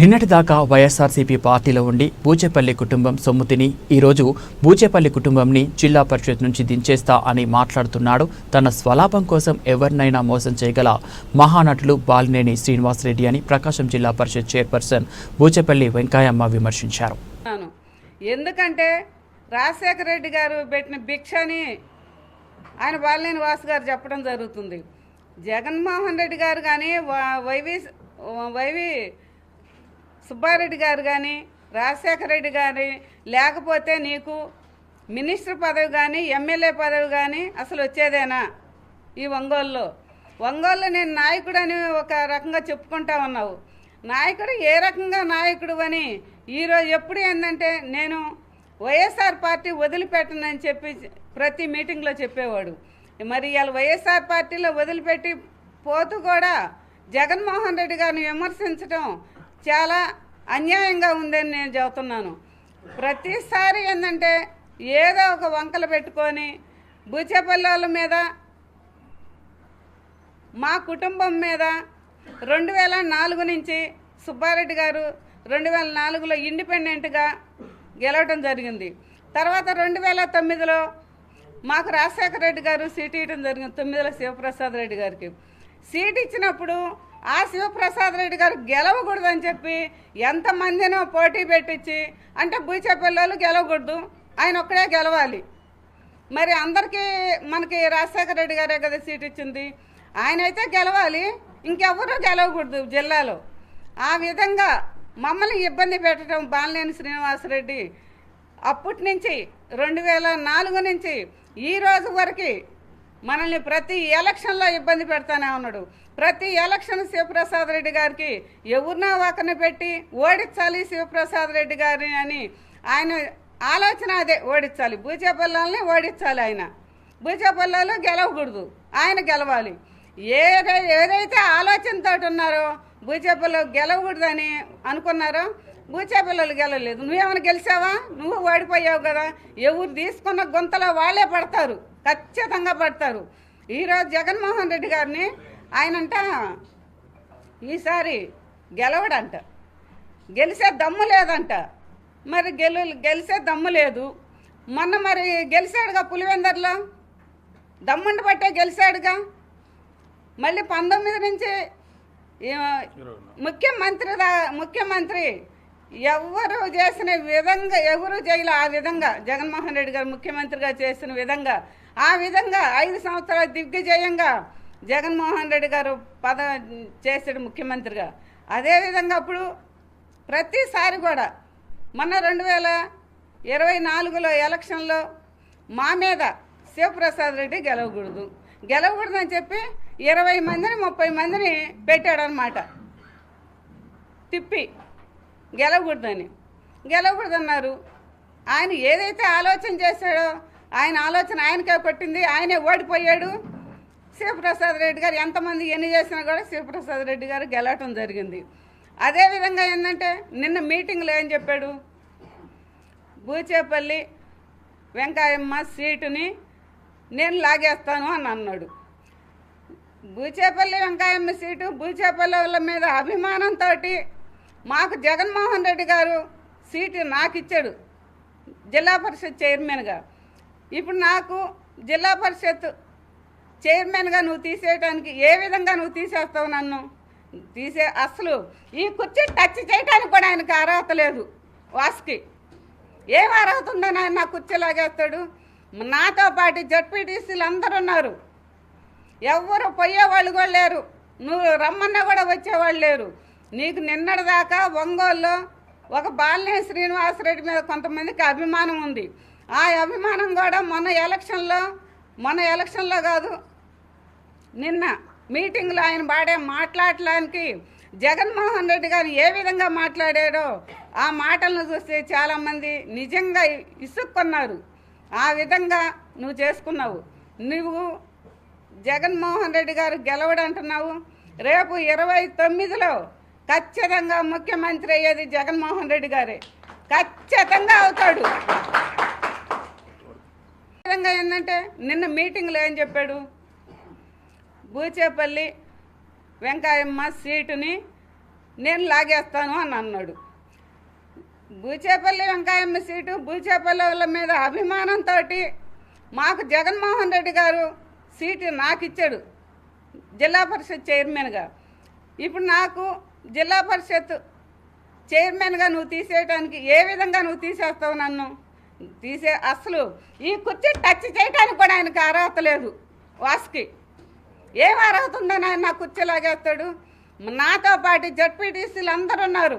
నిన్నటిదాకా వైఎస్ఆర్సీపీ పార్టీలో ఉండి బూచేపల్లి కుటుంబం సొమ్ముతిని ఈరోజు బూచేపల్లి కుటుంబంని జిల్లా పరిషత్ నుంచి దించేస్తా అని మాట్లాడుతున్నాడు. తన స్వలాభం కోసం ఎవరినైనా మోసం చేయగల మహానటులు బాలినేని శ్రీనివాసరెడ్డి అని ప్రకాశం జిల్లా పరిషత్ చైర్పర్సన్ బూచేపల్లి వెంకయ్యమ్మ విమర్శించారు. ఎందుకంటే రాజశేఖర రెడ్డి గారు పెట్టిన భిక్షని ఆయన బాలినేని వాసు గారు చెప్పడం జరుగుతుంది. జగన్మోహన్ రెడ్డి గారు కానీ వైవి సుబ్బారెడ్డి గారు కానీ రాజశేఖర రెడ్డి గారి లేకపోతే నీకు మినిస్టర్ పదవి కానీ ఎమ్మెల్యే పదవి కానీ అసలు వచ్చేదేనా? ఈ ఒంగోలులో నేను నాయకుడు అని ఒక రకంగా చెప్పుకుంటా ఉన్నావు. నాయకుడు ఏ రకంగా నాయకుడు అని ఈరోజు ఎప్పుడు ఏంటంటే నేను వైఎస్ఆర్ పార్టీ వదిలిపెట్టనని చెప్పి ప్రతి మీటింగ్లో చెప్పేవాడు. మరి ఇవాళ వైఎస్ఆర్ పార్టీలో వదిలిపెట్టి పోతూ కూడా జగన్మోహన్ రెడ్డి గారిని విమర్శించడం చాలా అన్యాయంగా ఉందని నేను చెబుతున్నాను. ప్రతిసారి ఏంటంటే ఏదో ఒక వంకలు పెట్టుకొని బూచేపల్లి మీద మా కుటుంబం మీద 2004 నుంచి సుబ్బారెడ్డి గారు 2004లో ఇండిపెండెంట్గా గెలవడం జరిగింది. తర్వాత 2009లో మాకు రాజశేఖర రెడ్డి గారు సీట్ ఇవ్వడం జరిగింది. 9లో శివప్రసాద్ రెడ్డి గారికి సీట్ ఇచ్చినప్పుడు ఆ శివప్రసాద్ రెడ్డి గారు గెలవకూడదని చెప్పి ఎంతమందినో పోటీ పెట్టించి అంటే బూచేపల్లి గెలవకూడదు, ఆయన ఒక్కడే గెలవాలి. మరి అందరికీ మనకి రాజశేఖర రెడ్డి గారే కదా సీట్ ఇచ్చింది, ఆయన అయితే గెలవాలి, ఇంకెవరూ గెలవకూడదు జిల్లాలో. ఆ విధంగా మమ్మల్ని ఇబ్బంది పెట్టడం బాలినేని శ్రీనివాసరెడ్డి అప్పటి నుంచి 2004 నుంచి ఈ రోజు వరకు మనల్ని ప్రతి ఎలక్షన్లో ఇబ్బంది పెడతానే ఉన్నాడు. ప్రతి ఎలక్షన్ శివప్రసాద్ రెడ్డి గారికి ఎవరినా ఒకరిని పెట్టి ఓడించాలి శివప్రసాద్ రెడ్డి గారిని అని ఆయన ఆలోచన అదే, ఓడించాలి బూచేపల్లిని ఓడించాలి. ఆయన బూచేపల్లిలో గెలవకూడదు, ఆయన గెలవాలి. ఏదైతే ఆలోచనతో ఉన్నారో బూచేపల్లి గెలవకూడదని అనుకున్నారో బూచేపల్లి గెలవలేదు. నువ్వేమైనా గెలిచావా? నువ్వు ఓడిపోయావు కదా. ఎవరు తీసుకున్న గుంతలో వాళ్ళే పడతారు, ఖచ్చితంగా పడతారు. ఈరోజు జగన్మోహన్ రెడ్డి గారిని ఆయనంట ఈసారి గెలవడంట, గెలిచే దమ్ము లేదంట. మరి గెలిచే దమ్ము లేదు. మొన్న మరి గెలిచాడుగా పులివెందర్లో, దమ్ముండి బట్టే గెలిచాడుగా. మళ్ళీ 19 నుంచి ముఖ్యమంత్రి ఎవరు చేసిన విధంగా ఎవరు చేయలే. ఆ విధంగా జగన్మోహన్ రెడ్డి గారు ముఖ్యమంత్రిగా చేసిన విధంగా ఆ విధంగా 5 సంవత్సరాల దిగ్విజయంగా జగన్మోహన్ రెడ్డి గారు చేసాడు ముఖ్యమంత్రిగా. అదేవిధంగా అప్పుడు ప్రతిసారి కూడా మొన్న 2024లో ఎలక్షన్లో మా మీద శివప్రసాద్ రెడ్డి గెలవకూడదని చెప్పి 20 మందిని 30 మందిని పెట్టాడనమాట. తిప్పి గెలవకూడదన్నారు. ఆయన ఏదైతే ఆలోచన చేశాడో ఆయన ఆలోచన ఆయనకే కొట్టింది, ఆయనే ఓడిపోయాడు. శివప్రసాద్ రెడ్డి గారు ఎంతమంది ఎన్ని చేసినా కూడా శివప్రసాద్ రెడ్డి గారు గెలవటం జరిగింది. అదేవిధంగా ఏంటంటే నిన్న మీటింగ్లో ఏం చెప్పాడు, బూచేపల్లి వెంకయ్యమ్మ సీటుని నేను లాగేస్తాను అని అన్నాడు. బూచేపల్లి వెంకయ్యమ్మ సీటు బూచేపల్లి వాళ్ళ మీద అభిమానంతో మాకు జగన్మోహన్ రెడ్డి గారు సీటు నాకు ఇచ్చాడు జిల్లా పరిషత్ చైర్మన్గా. ఇప్పుడు నాకు జిల్లా పరిషత్ చైర్మన్గా నువ్వు తీసేయడానికి ఏ విధంగా నువ్వు తీసేస్తావు? నన్ను అసలు ఈ కుర్చీ టచ్ చేయడానికి కూడా ఆయనకు అర్హత లేదు. వాసుకి ఏం అర్హత ఉందని ఆయన నా కుర్చీ లాగేస్తాడు? నాతో పాటు జడ్పీటీసీలు అందరూ ఉన్నారు, ఎవరు పోయేవాళ్ళు కూడా లేరు, నువ్వు రమ్మన్నా కూడా వచ్చేవాళ్ళు లేరు. నీకు నిన్నటిదాకా ఒంగోలులో ఒక బాలినేని శ్రీనివాసరెడ్డి మీద కొంతమందికి అభిమానం ఉంది. ఆ అభిమానం కూడా మొన్న ఎలక్షన్లో కాదు, నిన్న మీటింగ్లో ఆయన మాట్లాడటానికి జగన్మోహన్ రెడ్డి గారు ఏ విధంగా మాట్లాడాడో ఆ మాటలను చూస్తే చాలామంది నిజంగా ఇసుక్కున్నారు. ఆ విధంగా నువ్వు చేసుకున్నావు. నువ్వు జగన్మోహన్ రెడ్డి గారు గెలవడంటున్నావు. రేపు 29లో ఖచ్చితంగా ముఖ్యమంత్రి అయ్యేది జగన్మోహన్ రెడ్డి గారే, ఖచ్చితంగా అవుతాడు. విధంగా ఏంటంటే నిన్న మీటింగ్లో ఏం చెప్పాడు, బూచేపల్లి వెంకయ్యమ్మ సీటుని నేను లాగేస్తాను అని అన్నాడు. బూచేపల్లి వెంకయ్యమ్మ సీటు బూచేపల్లి వాళ్ళ మీద అభిమానంతో మాకు జగన్మోహన్ రెడ్డి గారు సీటు నాకు ఇచ్చాడు జిల్లా పరిషత్ చైర్మన్గా. ఇప్పుడు నాకు జిల్లా పరిషత్ చైర్మన్గా నువ్వు తీసేయడానికి ఏ విధంగా నువ్వు తీసేస్తావు? నన్ను అసలు ఈ కుర్చీ టచ్ చేయడానికి కూడా ఆయనకి అర్హత లేదు. వాసుకి ఏం అర్హత ఉందని ఆయన నా కుర్చీ లాగేస్తాడు? నాతో పాటు జడ్పీటీసీలు అందరూ ఉన్నారు,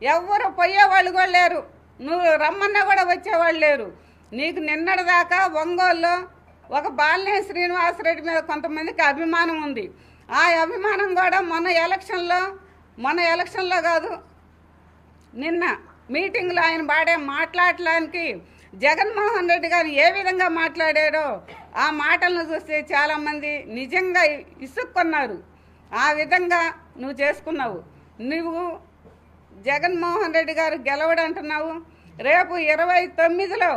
ఎవరు పోయేవాళ్ళు కూడా లేరు, నువ్వు రమ్మన్నా కూడా వచ్చేవాళ్ళు లేరు. నీకు నిన్నటిదాకా ఒంగోలులో ఒక బాలినేని శ్రీనివాసరెడ్డి మీద కొంతమందికి అభిమానం ఉంది. ఆ అభిమానం కూడా మొన్న ఎలక్షన్లో కాదు, నిన్న మీటింగ్లో ఆయన మాట్లాడటానికి జగన్మోహన్ రెడ్డి గారు ఏ విధంగా మాట్లాడారో ఆ మాటలను చూస్తే చాలామంది నిజంగా ఇసుక్కున్నారు. ఆ విధంగా నువ్వు చేసుకున్నావు. నువ్వు జగన్మోహన్ రెడ్డి గారు గెలవడంటున్నావు. రేపు 29లో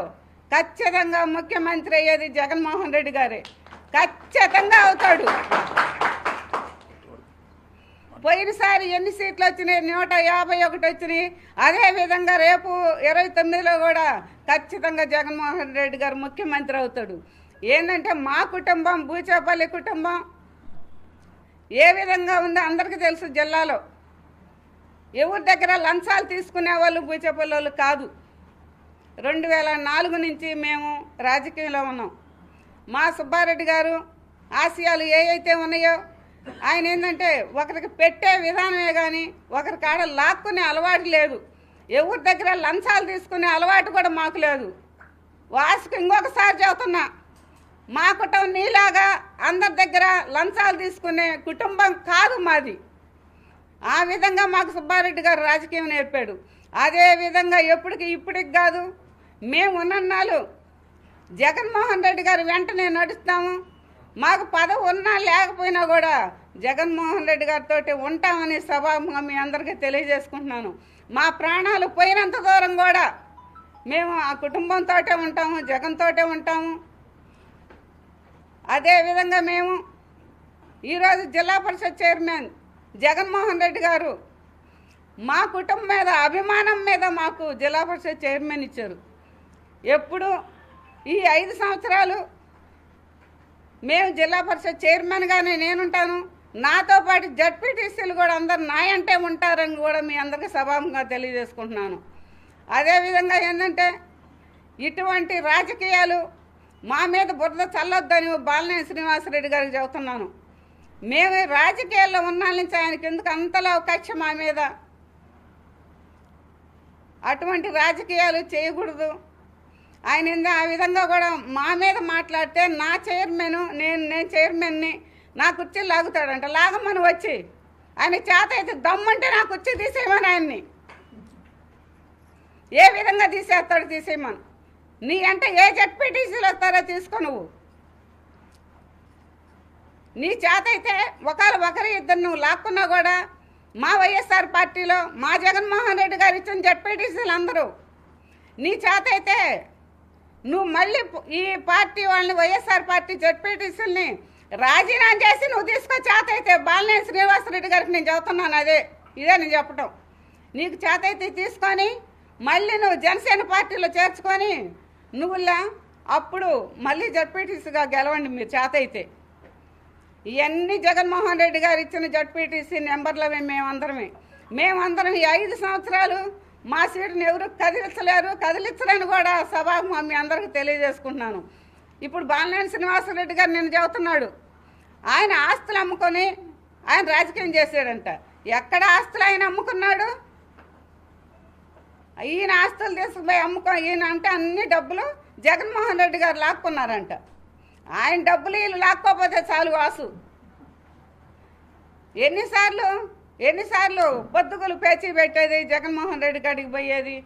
ఖచ్చితంగా ముఖ్యమంత్రి అయ్యేది జగన్మోహన్ రెడ్డి గారే, ఖచ్చితంగా అవుతాడు. పోయినసారి ఎన్ని సీట్లు వచ్చినాయి? 151 వచ్చినాయి. అదేవిధంగా రేపు 29లో కూడా ఖచ్చితంగా జగన్మోహన్ రెడ్డి గారు ముఖ్యమంత్రి అవుతాడు. ఏంటంటే మా కుటుంబం, బూచేపల్లి కుటుంబం ఏ విధంగా ఉందో అందరికీ తెలుసు. జిల్లాలో ఎవరి దగ్గర లంచాలు తీసుకునే వాళ్ళు బూచేపల్లి వాళ్ళు కాదు. 2004 నుంచి మేము రాజకీయంలో ఉన్నాం. మా సుబ్బారెడ్డి గారు ఆశయాలు ఏవైతే ఉన్నాయో ఆయన ఏంటంటే ఒకరికి పెట్టే విధానమే కానీ ఒకరి కాడ లాక్కునే అలవాటు లేదు. ఎవరి దగ్గర లంచాలు తీసుకునే అలవాటు కూడా మాకు లేదు. వాసుకు ఇంకొకసారి చెబుతున్నా, మా కుటుంబం నీలాగా అందరి దగ్గర లంచాలు తీసుకునే కుటుంబం కాదు మాది. ఆ విధంగా మాకు సుబ్బారెడ్డి గారు రాజకీయం నేర్పాడు. అదేవిధంగా ఇప్పటికి కాదు, మేము ఉన్నన్నాళ్ళు జగన్మోహన్ రెడ్డి గారు వెంటనే నడుస్తాము. మాకు పదవి ఉన్నా లేకపోయినా కూడా జగన్మోహన్ రెడ్డి గారితో ఉంటామని సభాముఖంగా మీ అందరికీ తెలియజేసుకుంటున్నాను. మా ప్రాణాలు పోయినంత దూరం కూడా మేము ఆ కుటుంబంతో ఉంటాము, జగన్తో ఉంటాము. అదేవిధంగా మేము ఈరోజు జిల్లా పరిషత్ చైర్మన్ జగన్మోహన్ రెడ్డి గారు మా కుటుంబం మీద అభిమానం మీద మాకు జిల్లా పరిషత్ చైర్మన్ ఇచ్చారు. ఎప్పుడు ఈ 5 సంవత్సరాలు మేము జిల్లా పరిషత్ చైర్మన్గానే నేనుంటాను. నాతో పాటు జడ్పీటీసీలు కూడా అందరు నాయంటే ఉంటారని కూడా మీ అందరికీ సభాముఖంగా తెలియజేసుకుంటున్నాను. అదేవిధంగా ఏంటంటే ఇటువంటి రాజకీయాలు మా మీద బురద చల్లొద్దని బాలినేని శ్రీనివాసరెడ్డి గారికి చెబుతున్నాను. మేము రాజకీయాల్లో ఉన్న నుంచి ఆయనకి ఎందుకు అంతలో కక్ష మా మీద? అటువంటి రాజకీయాలు చేయకూడదు. ఆయన ఆ విధంగా కూడా మా మీద మాట్లాడితే నా చైర్మన్ నేను చైర్మన్ని నా కుర్చీ లాగుతాడంట. లాగమని వచ్చి ఆయన చేత అయితే దమ్మంటే నా కుర్చీ తీసేయమని ఆయన్ని ఏ విధంగా తీసేస్తాడు? తీసేయమని. నీ అంటే ఏ జడ్పీటీసీలు వస్తారో తీసుకో. నువ్వు నీ చేత అయితే ఒకరి ఇద్దరు నువ్వు లాక్కున్నా కూడా మా వైఎస్ఆర్ పార్టీలో మా జగన్మోహన్ రెడ్డి గారు ఇచ్చిన జడ్పీటీసీలు అందరూ నీ చేత అయితే నువ్వు మళ్ళీ ఈ పార్టీ వాళ్ళని వైఎస్ఆర్ పార్టీ జడ్పీటీసీలని రాజీనామా చేసి నువ్వు తీసుకో. చేత అయితే బాలినేని శ్రీనివాసరెడ్డి గారికి నేను చెబుతున్నాను, ఇదే నేను చెప్పటం. నీకు చేత అయితే తీసుకొని మళ్ళీ నువ్వు జనసేన పార్టీలో చేర్చుకొని నువ్వులా అప్పుడు మళ్ళీ జడ్పీటీసీగా గెలవండి మీరు చేత అయితే. ఇవన్నీ జగన్మోహన్ రెడ్డి గారు ఇచ్చిన జడ్పీటీసీ నెంబర్లవే. మేమందరం ఈ 5 సంవత్సరాలు మా సీటుని ఎవరు కదిలించలేని కూడా సభాముఖంగా మీ అందరికీ తెలియజేసుకుంటున్నాను. ఇప్పుడు బాలినేని శ్రీనివాసరెడ్డి గారు నేను చెబుతున్నాడు, ఆయన ఆస్తులు అమ్ముకొని ఆయన రాజకీయం చేశాడంట. ఎక్కడ ఆస్తులు ఆయన అమ్ముకున్నాడు? ఈయన ఆస్తులు తీసుకుపోయి ఈయన అంటే అన్ని డబ్బులు జగన్మోహన్ రెడ్డి గారు లాక్కున్నారంట. ఆయన డబ్బులు వీళ్ళు లాక్కోపోతే చాలు వాసు. ఎన్నిసార్లు పొద్దుగులు పేచీ పెట్టేది, జగన్మోహన్ రెడ్డి కాడికి పోయేది,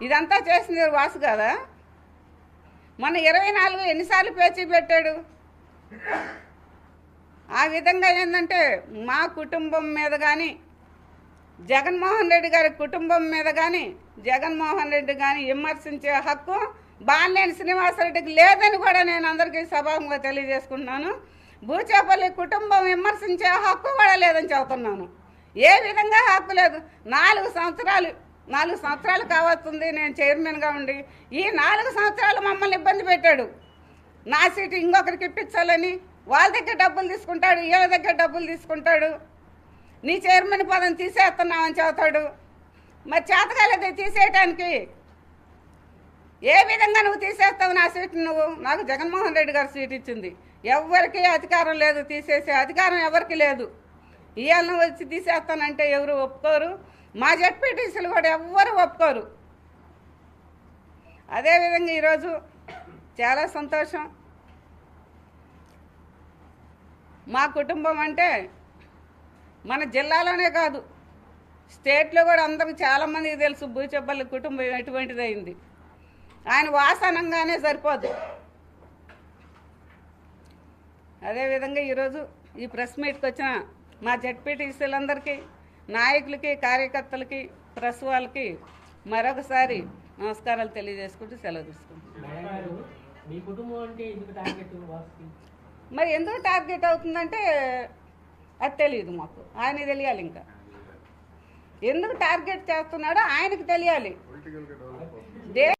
ఇదంతా చేసింది వాసు కదా. మన 24 ఎన్నిసార్లు పేచీ పెట్టాడు? ఆ విధంగా ఏంటంటే మా కుటుంబం మీద కానీ జగన్మోహన్ రెడ్డి గారి కుటుంబం మీద కానీ జగన్మోహన్ రెడ్డి కానీ విమర్శించే హక్కు బాలినేని శ్రీనివాసరెడ్డికి లేదని కూడా నేను అందరికీ సభాముఖంగా తెలియజేసుకుంటున్నాను. బూచేపల్లి కుటుంబం విమర్శించే హక్కు కూడా లేదని చెబుతున్నాను. ఏ విధంగా హక్కు లేదు. 4 సంవత్సరాలు కావస్తుంది నేను చైర్మన్గా ఉండి. ఈ 4 సంవత్సరాలు మమ్మల్ని ఇబ్బంది పెట్టాడు. నా సీటు ఇంకొకరికి ఇప్పించాలని వాళ్ళ దగ్గర డబ్బులు తీసుకుంటాడు, వీళ్ళ దగ్గర డబ్బులు తీసుకుంటాడు. నీ చైర్మన్ పదం తీసేస్తున్నామని చెబుతాడు. మరి చేతకాలేదు తీసేయటానికి. ఏ విధంగా నువ్వు తీసేస్తావు నా సీటు? నువ్వు నాకు జగన్మోహన్ రెడ్డి గారు సీట్ ఇచ్చింది. ఎవరికి అధికారం లేదు, తీసేసే అధికారం ఎవరికి లేదు. ఇవాళ వచ్చి తీసేస్తానంటే ఎవరు ఒప్పుకోరు. మా జెడ్పీటీసీలు కూడా ఎవ్వరు ఒప్పుకోరు. అదేవిధంగా ఈరోజు చాలా సంతోషం. మా కుటుంబం అంటే మన జిల్లాలోనే కాదు, స్టేట్లో కూడా అందరికి చాలామందికి తెలుసు బూచేపల్లి కుటుంబం ఎటువంటిదైంది. ఆయన వాసనంగానే సరిపోదు. అదేవిధంగా ఈరోజు ఈ ప్రెస్ మీట్కి వచ్చిన మా జెడ్పీటీసీలందరికీ, నాయకులకి, కార్యకర్తలకి, ప్రెస్ వాళ్ళకి మరొకసారి నమస్కారాలు తెలియజేసుకుంటూ సెలవు తీసుకుంటున్నాను. మరి ఎందుకు టార్గెట్ అవుతుందంటే అది తెలియదు మాకు. ఆయనకి తెలియాలి. ఇంకా ఎందుకు టార్గెట్ చేస్తున్నాడో ఆయనకు తెలియాలి.